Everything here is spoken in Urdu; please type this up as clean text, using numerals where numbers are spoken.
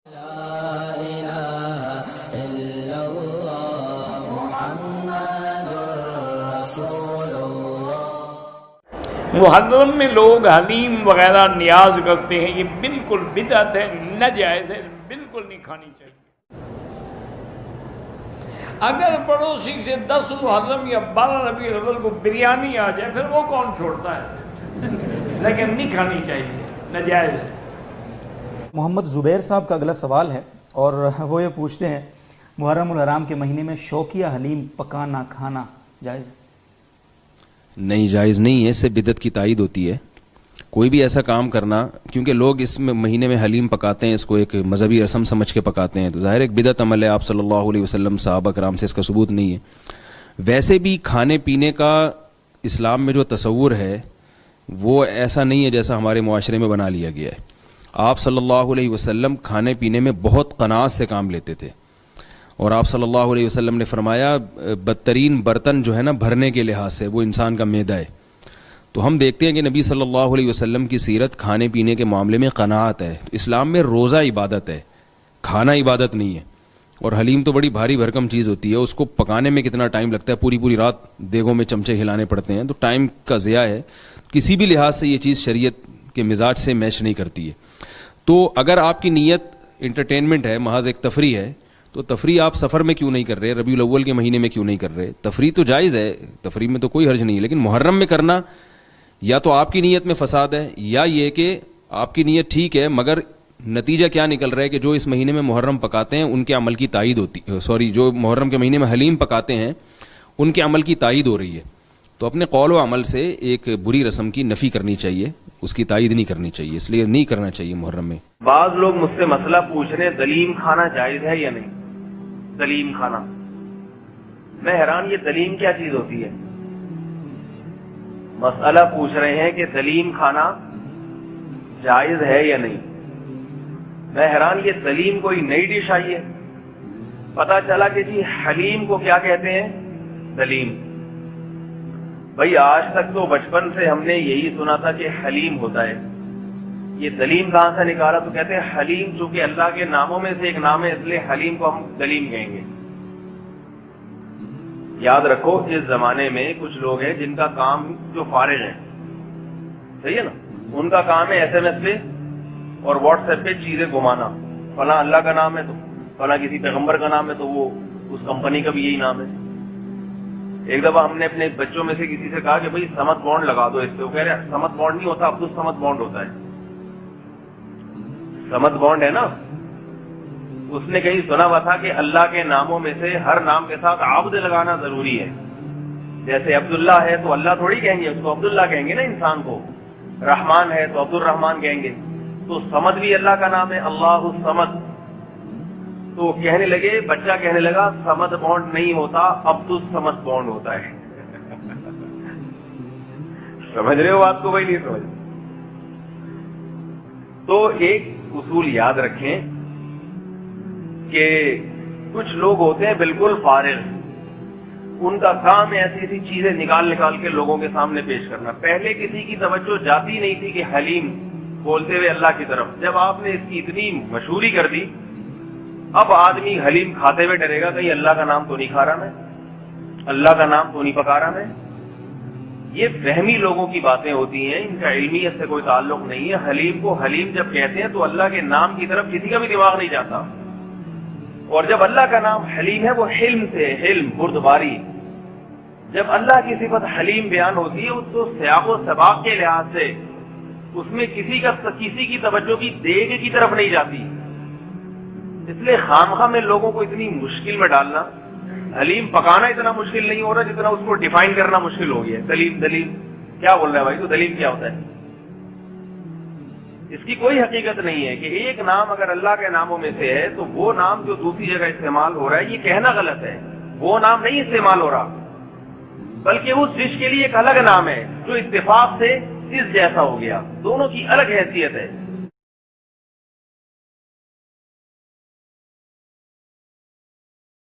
محرم میں لوگ حلیم وغیرہ نیاز کرتے ہیں، یہ بالکل بدعت ہے، ناجائز ہے، بالکل نہیں کھانی چاہیے۔ اگر پڑوسی سے 10 محرم یا 12 ربیع الاول کو بریانی آ جائے پھر وہ کون چھوڑتا ہے، لیکن نہیں کھانی چاہیے، ناجائز ہے۔ محمد زبیر صاحب کا اگلا سوال ہے اور وہ یہ پوچھتے ہیں محرم الحرام کے مہینے میں شوقیہ حلیم پکانا کھانا جائز ہے؟ نہیں، جائز نہیں ہے، اس سے بدعت کی تائید ہوتی ہے۔ کوئی بھی ایسا کام کرنا، کیونکہ لوگ اس مہینے میں حلیم پکاتے ہیں، اس کو ایک مذہبی رسم سمجھ کے پکاتے ہیں، تو ظاہر ایک بدعت عمل ہے۔ آپ صلی اللہ علیہ وسلم صحابہ کرام سے اس کا ثبوت نہیں ہے۔ ویسے بھی کھانے پینے کا اسلام میں جو تصور ہے وہ ایسا نہیں ہے جیسا ہمارے معاشرے میں بنا لیا گیا ہے۔ آپ صلی اللہ علیہ وسلم کھانے پینے میں بہت قناعت سے کام لیتے تھے، اور آپ صلی اللہ علیہ وسلم نے فرمایا بدترین برتن جو ہے نا بھرنے کے لحاظ سے وہ انسان کا معدہ ہے۔ تو ہم دیکھتے ہیں کہ نبی صلی اللہ علیہ وسلم کی سیرت کھانے پینے کے معاملے میں قناعت ہے۔ اسلام میں روزہ عبادت ہے، کھانا عبادت نہیں ہے، اور حلیم تو بڑی بھاری بھرکم چیز ہوتی ہے، اس کو پکانے میں کتنا ٹائم لگتا ہے، پوری رات دیگوں میں چمچے ہلانے پڑتے ہیں، تو ٹائم کا ضیاع ہے۔ کسی بھی لحاظ سے یہ چیز شریعت کے مزاج سے میچ نہیں کرتی ہے۔ تو اگر آپ کی نیت انٹرٹینمنٹ ہے، محض ایک تفریح ہے، تو تفریح آپ سفر میں کیوں نہیں کر رہے، ربیع الاول کے مہینے میں کیوں نہیں کر رہے؟ تفریح تو جائز ہے، تفریح میں تو کوئی حرج نہیں ہے، لیکن محرم میں کرنا یا تو آپ کی نیت میں فساد ہے، یا یہ کہ آپ کی نیت ٹھیک ہے مگر نتیجہ کیا نکل رہا ہے کہ جو اس مہینے میں محرم پکاتے ہیں ان کے عمل کی تائید ہوتی، جو محرم کے مہینے میں حلیم پکاتے ہیں ان کے عمل کی تائید ہو رہی ہے، تو اپنے قول و عمل سے ایک بری رسم کی نفی کرنی چاہیے، اس کی تائید نہیں کرنی چاہیے، اس لیے نہیں کرنا چاہیے محرم میں۔ بعض لوگ مجھ سے مسئلہ پوچھ رہے ہیں دلیم کھانا جائز ہے یا نہیں؟ دلیم کھانا، میں حیران، یہ دلیم کیا چیز ہوتی ہے؟ مسئلہ پوچھ رہے ہیں کہ دلیم کھانا جائز ہے یا نہیں۔ میں حیران، یہ دلیم کوئی نئی ڈش آئی ہے؟ پتا چلا کہ جی حلیم کو کیا کہتے ہیں؟ دلیم۔ بھائی آج تک تو بچپن سے ہم نے یہی سنا تھا کہ حلیم ہوتا ہے، یہ دلیم کہاں سے نکالا؟ تو کہتے ہیں حلیم چونکہ اللہ کے ناموں میں سے ایک نام ہے اس لیے حلیم کو ہم دلیم کہیں گے۔ یاد رکھو اس زمانے میں کچھ لوگ ہیں جن کا کام جو فارغ ہیں، صحیح ہے نا، ان کا کام ہے ایس ایم ایس پہ اور واٹس ایپ پہ چیزیں گھمانا، فلاں اللہ کا نام ہے تو فلاں کسی پیغمبر کا نام ہے تو وہ اس کمپنی کا بھی یہی نام ہے۔ ایک دفعہ ہم نے اپنے بچوں میں سے کسی سے کہا کہ بھائی سمت بانڈ لگا دو اس پہ، وہ کہہ رہے سمت بانڈ نہیں ہوتا، عبد الصمد بانڈ ہوتا ہے۔ سمت بانڈ ہے نا، اس نے کہیں سنا ہوا تھا کہ اللہ کے ناموں میں سے ہر نام کے ساتھ عبد لگانا ضروری ہے۔ جیسے عبداللہ ہے تو اللہ تھوڑی کہیں گے اس کو، عبداللہ کہیں گے نا انسان کو۔ رحمان ہے تو عبد الرحمان کہیں گے۔ تو سمد بھی اللہ کا نام ہے، اللہ الصمد۔ تو کہنے لگے، بچہ کہنے لگا سمد بانڈ نہیں ہوتا، عبد الصمد بانڈ ہوتا ہے۔ سمجھ رہے ہو بات کو؟ بھائی نہیں سمجھ؟ تو ایک اصول یاد رکھیں کہ کچھ لوگ ہوتے ہیں بالکل فارغ، ان کا کام ہے ایسی ایسی چیزیں نکال کے لوگوں کے سامنے پیش کرنا۔ پہلے کسی کی توجہ جاتی نہیں تھی کہ حلیم بولتے ہوئے اللہ کی طرف، جب آپ نے اس کی اتنی مشہوری کر دی اب آدمی حلیم کھاتے ہوئے ڈرے گا کہیں اللہ کا نام تو نہیں کھا رہا میں، اللہ کا نام تو نہیں پکا رہا میں۔ یہ فہمی لوگوں کی باتیں ہوتی ہیں، ان کا علمیت سے کوئی تعلق نہیں ہے۔ حلیم کو حلیم جب کہتے ہیں تو اللہ کے نام کی طرف کسی کا بھی دماغ نہیں جاتا، اور جب اللہ کا نام حلیم ہے وہ حلم سے، حلم بردباری، جب اللہ کی صفت حلیم بیان ہوتی ہے تو سیاق و سباق کے لحاظ سے اس میں کسی کی توجہ بھی دیگ کی طرف نہیں جاتی۔ اس لیے خامخواہ میں لوگوں کو اتنی مشکل میں ڈالنا، حلیم پکانا اتنا مشکل نہیں ہو رہا جتنا اس کو ڈیفائن کرنا مشکل ہو گیا ہے۔ دلیم کیا بول رہا ہے بھائی؟ تو دلیم کیا ہوتا ہے؟ اس کی کوئی حقیقت نہیں ہے کہ ایک نام اگر اللہ کے ناموں میں سے ہے تو وہ نام جو دوسری جگہ استعمال ہو رہا ہے یہ کہنا غلط ہے، وہ نام نہیں استعمال ہو رہا، بلکہ اس ڈش کے لیے ایک الگ نام ہے جو اتفاق سے اس جیسا ہو گیا، دونوں کی الگ حیثیت ہے۔